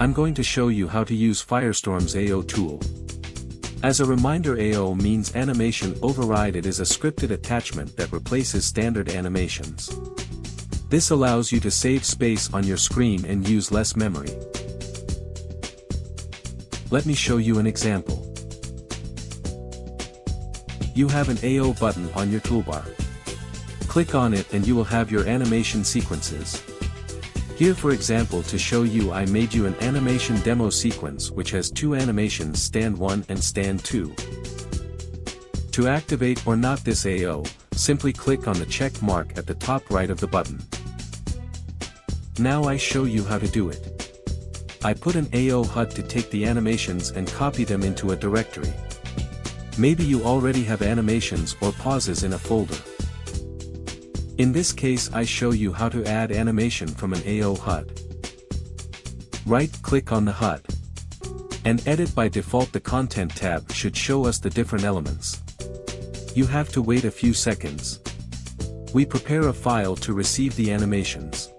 I'm going to show you how to use Firestorm's AO tool. As a reminder, AO means animation override. It is a scripted attachment that replaces standard animations. This allows you to save space on your screen and use less memory. Let me show you an example. You have an AO button on your toolbar. Click on it and you will have your animation sequences. Here, for example, to show you, I made you an animation demo sequence which has two animations, stand 1 and stand 2. To activate or not this AO, simply click on the check mark at the top right of the button. Now I show you how to do it. I put an AO HUD to take the animations and copy them into a directory. Maybe you already have animations or pauses in a folder. In this case, I show you how to add animation from an AO HUD. Right-click on the HUD. And Edit. By default, the Content tab should show us the different elements. You have to wait a few seconds. We prepare a file to receive the animations.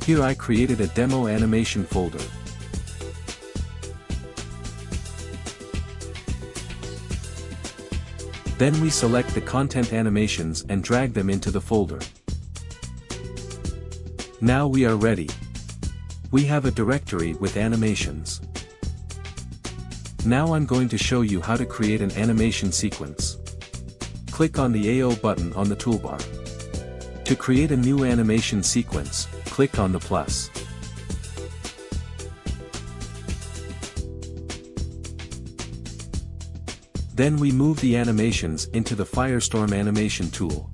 Here I created a demo animation folder. Then we select the content animations and drag them into the folder. Now we are ready. We have a directory with animations. Now I'm going to show you how to create an animation sequence. Click on the AO button on the toolbar. To create a new animation sequence, click on the plus. Then we move the animations into the Firestorm animation tool.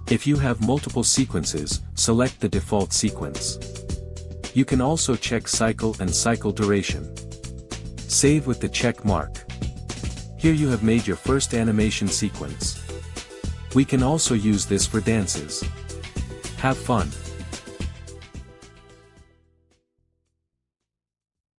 If you have multiple sequences, select the default sequence. You can also check cycle and cycle duration. Save with the check mark. Here you have made your first animation sequence. We can also use this for dances. Have fun!